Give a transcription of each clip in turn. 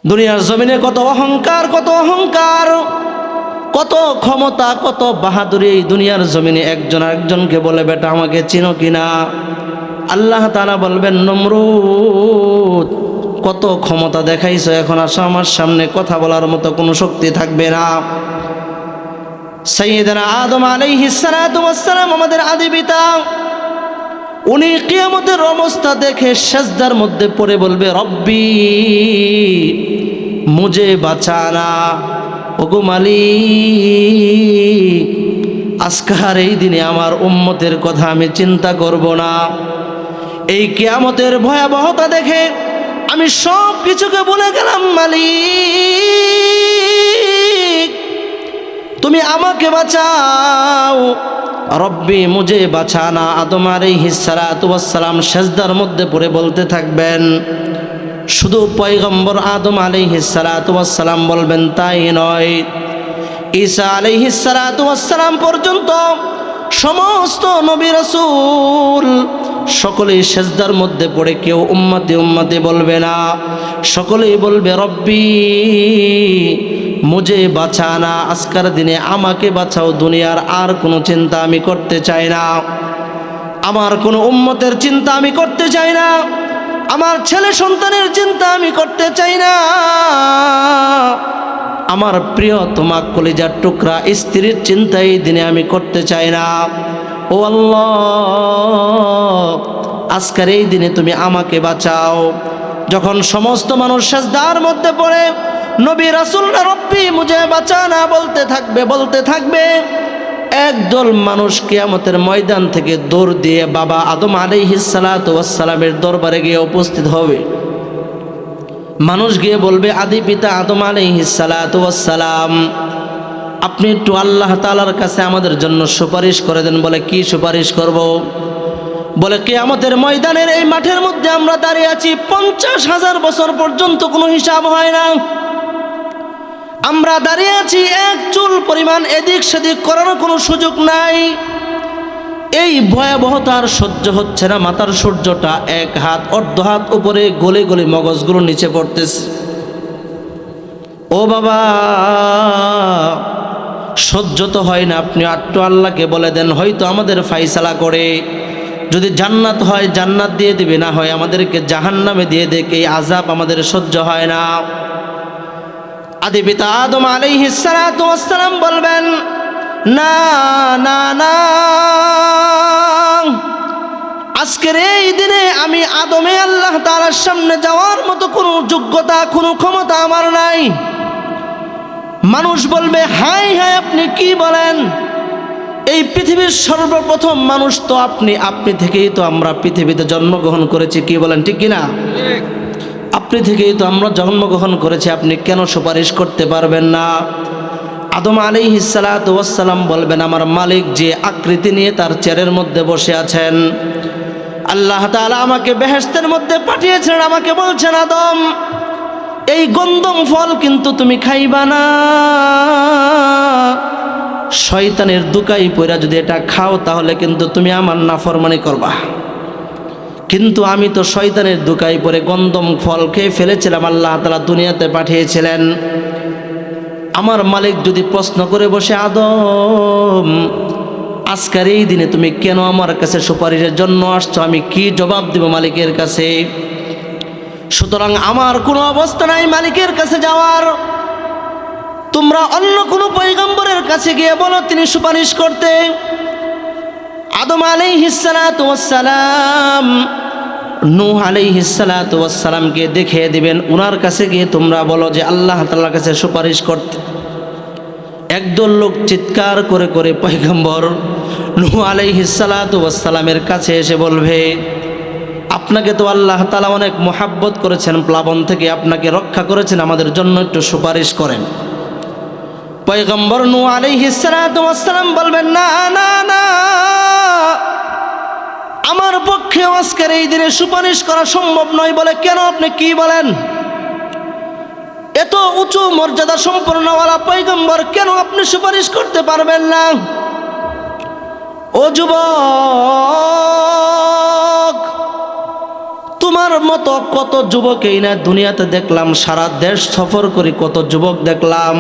দুনিয়ার জমিনে কত অহংকার, কত অহংকার, কত ক্ষমতা, কত বাহাদুরি। এই দুনিয়ার জমিনে একজন আরেকজনকে বলে, বেটা আমাকে চিনো কিনা? আল্লাহ তাআলা বলবেন, নমরুদ কত ক্ষমতা দেখাইছো, এখন আসো আমার সামনে, কথা বলার মতো কোনো শক্তি থাকবে না। সাইয়্যিদানা আদম আলাইহিস সালাতু ওয়াস সালাম, আমাদের আদি পিতা, উনি কিয়ামতের অবস্থা দেখে সিজদার মধ্যে পড়ে বলবে, রব্বি মুঝে বাঁচানা। ওগো মালিক, আজকের এই দিনে আমার উম্মতের কথা আমি চিন্তা করব না। এই কিয়ামতের ভয়াবহতা দেখে আমি সব কিছুকে বলে গেলাম, মালিক তুমি আমাকে বাঁচাও, রব্বি মুঝে বাঁচানা। আদম আলাইহিস সালাতু ওয়াস সালাম সিজদার মধ্যে পড়ে বলতে থাকবেন। শুধু পয়গম্বর আদম আলাইহিস সালাতু ওয়াস সালাম বলবেন তাই নয়, ঈসা আলাইহিস সালাতু ওয়াস সালাম পর্যন্ত সমস্ত নবী রাসূল সকলেই সিজদার মধ্যে পড়ে কেউ উম্মতি উম্মতি বলবে না, সকলেই বলবে রব্বি মুঝে বাঁচানা। আজকের দিনে আমাকে বাঁচাও, দুনিয়ার আর কোনো চিন্তা আমি করতে চাই না, আমার কোনো উম্মতের চিন্তা আমি করতে চাই না, আমার ছেলে সন্তানের চিন্তা আমি করতে চাই না, আমার প্রিয় তোমার কলিজার টুকরা স্ত্রীর চিন্তা এই দিনে আমি করতে চাই না। ও আল্লাহ, আজকের এই দিনে তুমি আমাকে বাঁচাও। যখন সমস্ত মানুষ সিজদার মধ্যে পড়ে নবী রাসূলরা রব্বি মুঝে বাঁচানা বলতে থাকবে, একদল মানুষ কিয়ামতের ময়দান থেকে দৌড় দিয়ে বাবা আদম আলাইহিস সালাতু ওয়াস সালামের দরবারে গিয়ে উপস্থিত হবে। মানুষ গিয়ে বলবে, আদি পিতা আদম আলাইহিস সালাতু ওয়াস সালাম, আপনি একটু আল্লাহ তাআলার কাছে আমাদের জন্য সুপারিশ করে দেন। বলে, কি সুপারিশ করব? বলে, কিয়ামতের ময়দানের এই মাঠের মধ্যে আমরা দাঁড়িয়ে আছি, 50,000 বছর পর্যন্ত কোনো হিসাব হয় না। আমরা দাঁড়িয়ে আছি, এক চুল পরিমাণ এদিক সেদিক করার কোনো সুযোগ নাই। এই ভয়াবহতার সহ্য হচ্ছে না, মাথার সূর্যটা এক হাত অর্ধ হাত উপরে, গলে গলে মগজগুলো নিচে পড়তেছে। ও বাবা, সহ্য তো হয় না, আপনি একটু আল্লাহকে বলে দেন, হয়তো আমাদের ফাইসালা করে, যদি জান্নাত হয় জান্নাত দিয়ে দিবে, না হয় আমাদেরকে জাহান্নামে দিয়ে দেখ, এই আযাব আমাদের সহ্য হয় না। আদি পিতা আদম আলাইহিস সালাতু ওয়াস সালাম বলবেন, না না না, আজকের এই দিনে আমি আদমে আল্লাহ তাআলার সামনে যাওয়ার মতো কোনো যোগ্যতা, কোনো ক্ষমতা আমার নাই। মানুষ বলবে, হাই হাই, আপনি কি বলেন? এই পৃথিবীর সর্বপ্রথম মানুষ তো আপনি, আপনি থেকেই তো আমরা পৃথিবীতে জন্মগ্রহণ করেছি, কি বলেন ঠিক কিনা? আপনি থেকেই তো আমরা জন্মগ্রহণ করেছি, আপনি কেন সুপারিশ করতে পারবেন না? আদম আলাইহিস সালাতু ওয়াস সালাম বলবেন, আমার মালিক যে আকৃতি নিয়ে তার চেয়ারের মধ্যে বসে আছেন, আল্লাহ তাআলা আমাকে বেহেশতের মধ্যে পাঠিয়েছেন, আমাকে বলছেন, আদম এই গন্ধম ফল কিন্তু তুমি খাইবা না, শয়তানের দুকাই পইরা যদি এটা খাও তাহলে কিন্তু তুমি আমার নাফরমানি করবা। কিন্তু আমি তো শয়তানের দুকাই পরে গন্ধম ফল খেয়ে ফেলেছিলাম, আল্লাহ তাআলা দুনিয়াতে পাঠিয়েছিলেন। আমার মালিক যদি প্রশ্ন করে বসে, আদম আজকের এই দিনে তুমি কেন আমার কাছে সুপারিশের জন্য আসছো, আমি কি জবাব দেব মালিকের কাছে? সুতরাং আমার কোনো অবস্থা নাই মালিকের কাছে যাওয়ার। তোমরা অন্য কোনো পয়গম্বরের কাছে গিয়ে বলো তিনি সুপারিশ করতে। আদম আলাইহিস সালাতু ওয়াস সালাম নূহ আলাইহিস সালাতু ওয়াস সালামকে দেখিয়ে দিবেন, ওনার কাছে গিয়ে তোমরা বলো যে আল্লাহ তাআলার কাছে সুপারিশ করতে। একদল লোক চিৎকার করে করে পয়গম্বর নূহ আলাইহিস সালাতু ওয়াস সালামের কাছে এসে বলবে, আপনাকে তো আল্লাহ তাআলা অনেক মোহাব্বত করেছেন, প্লাবন থেকে আপনাকে রক্ষা করেছেন, আমাদের জন্য একটু সুপারিশ করেন। পয়গম্বর নূহ আলাইহিস সালাতু ওয়াস সালাম বলবেন, না না না, আমার পক্ষে আজকের এই দিনে সুপারিশ করা সম্ভব নয়। বলে, কেন? আপনি কি বলেন? এত উঁচু মর্যাদা সম্পন্নওয়ালা পয়গম্বর, কেন আপনি সুপারিশ করতে পারবেন না? ও যুবক, তোমার মতো কত যুবকই না দুনিয়াতে দেখলাম, সারা দেশ সফর করি কত যুবক দেখলাম,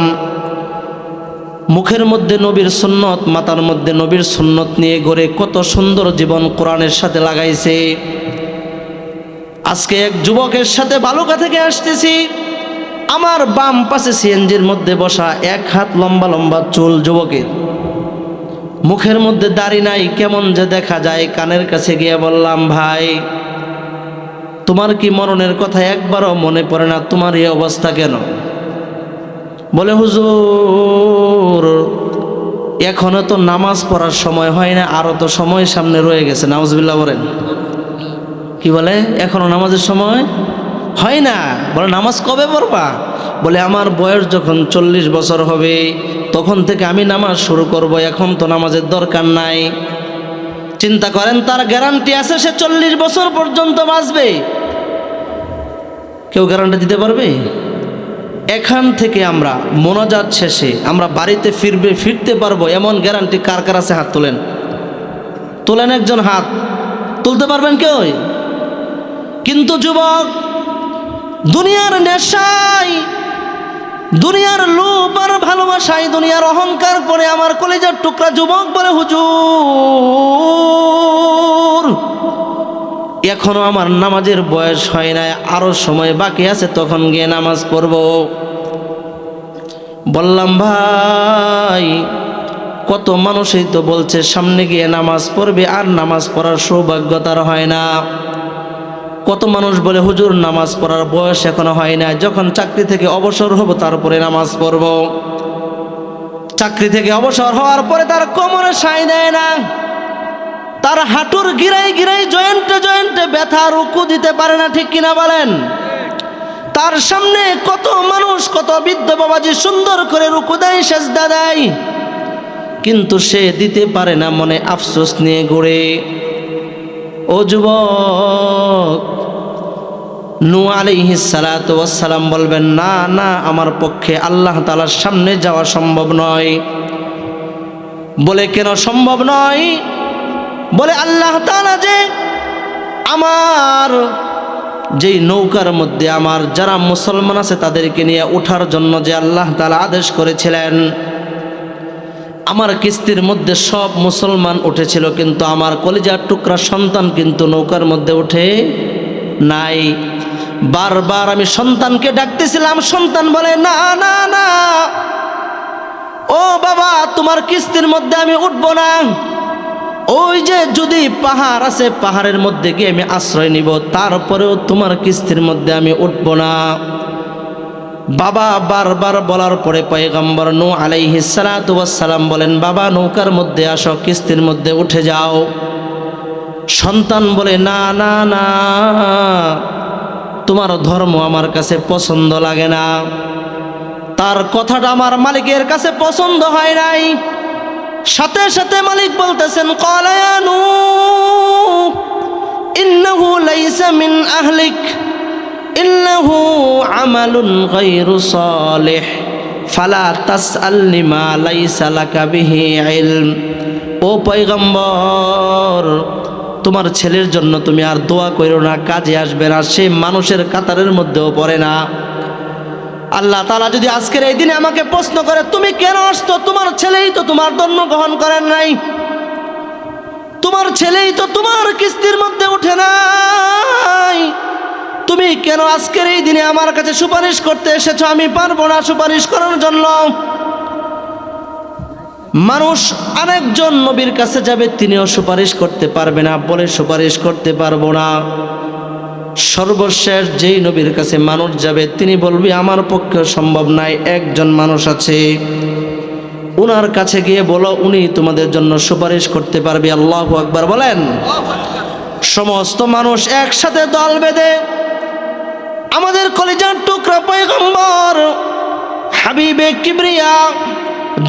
মুখের মধ্যে নবীর সুন্নত, মাথার মধ্যে নবীর সুন্নত নিয়ে গড়ে কত সুন্দর জীবন কোরআনের সাথে লাগাইছে। আজকে এক যুবকের সাথে বালুকা থেকে আসতেছি, আমার বাম পাশে সিএনজির মধ্যে বসা, এক হাত লম্বা লম্বা চুল যুবকের, মুখের মধ্যে দাড়ি নাই, কেমন যে দেখা যায়। কানের কাছে গিয়ে বললাম, ভাই তোমার কি মরণের কথা একবারও মনে পড়ে না? তোমার এই অবস্থা কেন? বলে, হুজুর এখনো তো নামাজ পড়ার সময় হয় না, আরো তো সময় সামনে রয়ে গেছে। নাউজুবিল্লাহ বলেন। কি বলে? এখনো নামাজের সময় হয় না। বলে, নামাজ কবে পড়বা? বলে, আমার বয়স যখন 40 বছর হবে তখন থেকে আমি নামাজ শুরু করব, এখন তো নামাজের দরকার নাই। চিন্তা করেন, তার গ্যারান্টি আছে সে 40 বছর পর্যন্ত বাঁচবে? কেউ গ্যারান্টি দিতে পারবে? এখান থেকে আমরা মোনাজাত শেষে আমরা বাড়িতে ফিরতে পারবো এমন গ্যারান্টি কার কার আছে? হাত তোলেন, তোলেন। একজন হাত তুলতে পারবেন কেউ? কিন্তু যুবক দুনিয়ার নেশায়, দুনিয়ার লোভ আর ভালোবাসায়, দুনিয়ার অহংকার করে আমার কলিজার টুকরা যুবক বলে, হুজুর এখনো আমার নামাজের বয়স হয় না, আরো সময় বাকি আছে, তখন গিয়ে নামাজ পড়ব। বললাম, ভাই কত মানুষই তো বলছে সামনে গিয়ে নামাজ পড়বে, আর নামাজ পড়ার সৌভাগ্য তার হয় না। কত মানুষ বলে, হুজুর নামাজ পড়ার বয়স এখনো হয় না, যখন চাকরি থেকে অবসর হব তারপরে নামাজ পড়ব। চাকরি থেকে অবসর হওয়ার পরে তার কোমরে সাই দেয় না, তার হাঁটুর গিরাই গিরাই জয়েন্টে জয়েন্টে ব্যথা, রুকু দিতে পারে না। ঠিক কিনা বলেন? তার সামনে কত মানুষ, কত বৃদ্ধ বাবাজি সুন্দর করে রুকু দেয়, সেজদা দেয়, কিন্তু সে দিতে পারে না, মনে আফসোস নিয়ে ঘুরে। ও যুবক, নূহ আলাইহিস সালাতু ওয়াস সালাম বলবেন, না না, আমার পক্ষে আল্লাহ তাআলার সামনে যাওয়া সম্ভব নয়। বলে, কেন সম্ভব নয়? বলে, আল্লাহ তাআলা যে আমার যেই নৌকার মধ্যে আমার যারা মুসলমান আছে তাদেরকে নিয়ে ওঠার জন্য যে আল্লাহ তাআলা আদেশ করেছিলেন, আমার কিস্তির মধ্যে সব মুসলমান উঠেছিল, কিন্তু আমার কলিজার টুকরা সন্তান কিন্তু নৌকার মধ্যে উঠে নাই। বারবার আমি সন্তানকে ডাকতেছিলাম, সন্তান বলে, না না না, ও বাবা তোমার কিস্তির মধ্যে আমি উঠবো না। ওই যে যদি পাহাড় আছে, পাহাড়ের মধ্যে গিয়ে আমি আশ্রয় নিব, তারপরেও তোমার কিস্তির মধ্যে আমি উঠবো না। বাবা বারবার বলার পরে পয়গম্বর নূহ আলাইহিস সালাতু ওয়াস সালাম বলেন, বাবা নৌকার মধ্যে আসো, কিস্তির মধ্যে উঠে যাও। সন্তান বলে, না না না, তোমার ধর্ম আমার কাছে পছন্দ লাগে না, তার কথাটা আমার মালিকের কাছে পছন্দ হয় নাই। সাথে সাথে মালিক বলতেছেন, ক্বালা ইয়া নূহ ইন্নাহু লাইসা মিন আহলিক ইন্নাহু আমালুন গায়রু সালিহ ফালা তাসআলনি মা লাইসা লাকা বিহি ইলম। ও পয়গম্বর, তোমার ছেলের জন্য তুমি আর দোয়া করো না, কাজে আসবে না, সে মানুষের কাতারের মধ্যেও পড়ে না। আল্লাহ তাআলা যদি আজকের এই দিনে আমাকে প্রশ্ন করে, তুমি কেন আসতো? তোমার ছেলেই তো তোমার জন্ম গ্রহণ করেন নাই, তোমার ছেলেই তো তোমার কিস্তির মধ্যে উঠে নাই, তুমি কেন আজকের এই দিনে আমার কাছে সুপারিশ করতে এসেছো? আমি পারবো না সুপারিশ করার জন্য। মানুষ আরেকজন নবীর কাছে যাবে, তিনিও সুপারিশ করতে পারবে না, বলে সুপারিশ করতে পারবো না। সর্বশেষ যেই নবীর কাছে মানুষ যাবে, তিনি বলবে আমার পক্ষে সম্ভব নাই, একজন মানুষ আছে, উনার কাছে গিয়ে বলো, উনি তোমাদের জন্য সুপারিশ করতে পারবে। আল্লাহু আকবার বলেন। সমস্ত মানুষ একসাথে দল বেঁধে আমাদের কলিজার টুকরা পয়গম্বর হাবিবে কিবরিয়া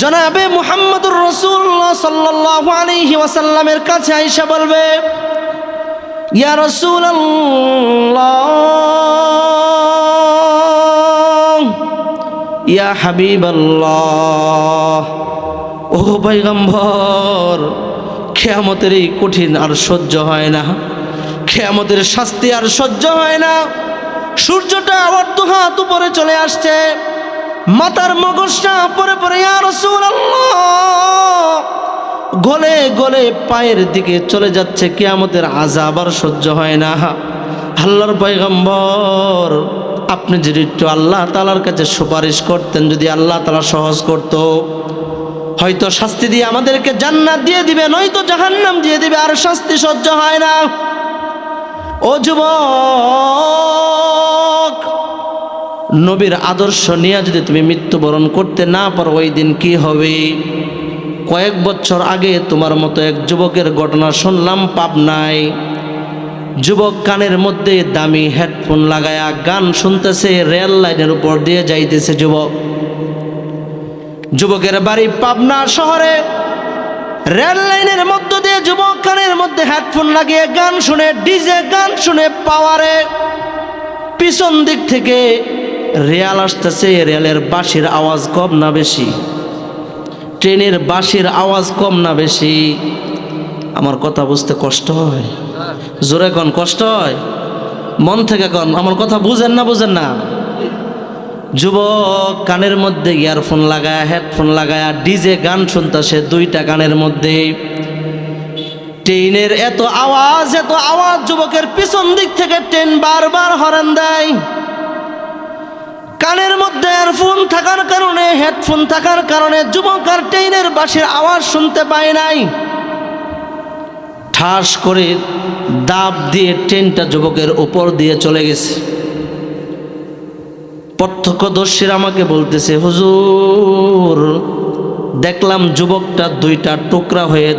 জনাবে মুহাম্মদুর রাসূলুল্লাহ সাল্লাল্লাহু আলাইহি ওয়াসাল্লামের কাছে আয়েশা বলবে, ইয়া রাসূলুল্লাহ, ইয়া হাবিবাল্লাহ, ও পয়গম্বর, কিয়ামতের এই কঠিন আর সহ্য হয় না, কিয়ামতের শাস্তি আর সহ্য হয় না। সূর্যটা আবার তো হাত উপরে চলে আসছে, মাথার মগজটা পরে পরে ইয়া রাসূলুল্লাহ গলে গলে পায়ের দিকে চলে যাচ্ছে। কিয়ামতের আযাব আর সহ্য হয় না। আল্লাহর পয়গম্বর, আপনি যদি একটু আল্লাহ তাআলার কাছে সুপারিশ করতেন, যদি আল্লাহ তাআলা সহজ করত, হয়তো শাস্তি দিয়ে আমাদেরকে জান্নাত দিয়ে দিবে, নয়তো জাহান্নাম দিয়ে দিবে, আর শাস্তি সহ্য হয় না। ও যুবক, নবীর আদর্শ নিয়ে যদি তুমি মৃত্যুবরণ করতে না পারো, ওই দিন কি হবে? কয়েক বছর আগে তোমার মতো এক যুবকের ঘটনা শুনলাম পাবনায়। যুবক কানের মধ্যে দামি হেডফোন লাগায়া গান শুনতেছে, রেল লাইনের উপর দিয়ে যাইতেছে। যুবকের বাড়ি পাবনা শহরে। রেল লাইনের মধ্য দিয়ে যুবক কানের মধ্যে হেডফোন লাগিয়ে গান শুনে, ডিজে গান শুনে পাওয়ারে। পিছন দিক থেকে রেল আসতেছে। রেলের বাঁশির আওয়াজ কম না বেশি? ট্রেনের বাঁশির আওয়াজ কম না বেশি? আমার কথা বুঝতে কষ্ট হয়? জোরে কোন কষ্ট হয়? মন থেকে কোন, আমার কথা বুঝেন না? বুঝেন না? যুবক কানের মধ্যে ইয়ারফোন লাগায়া, হেডফোন লাগায়া ডিজে গান শুনতেছে দুইটা কানের মধ্যে। ট্রেনের এত আওয়াজ, এত আওয়াজ, যুবকের পিছন দিক থেকে ট্রেন বারবার হর্ন দেয়। কানের মধ্যে ইয়ারফোন থাকার কারণে, হেডফোন থাকার কারণে যুবক আর ট্রেনের বাঁশির আওয়াজ শুনতে পায় নাই। ঠাস করে দাব দিয়ে ট্রেনটা যুবকের উপর দিয়ে চলে গেছে। প্রত্যক্ষদর্শীরা আমাকে বলতেছে, হুজুর দেখলাম যুবকটা দুইটা টুকরা হয়ে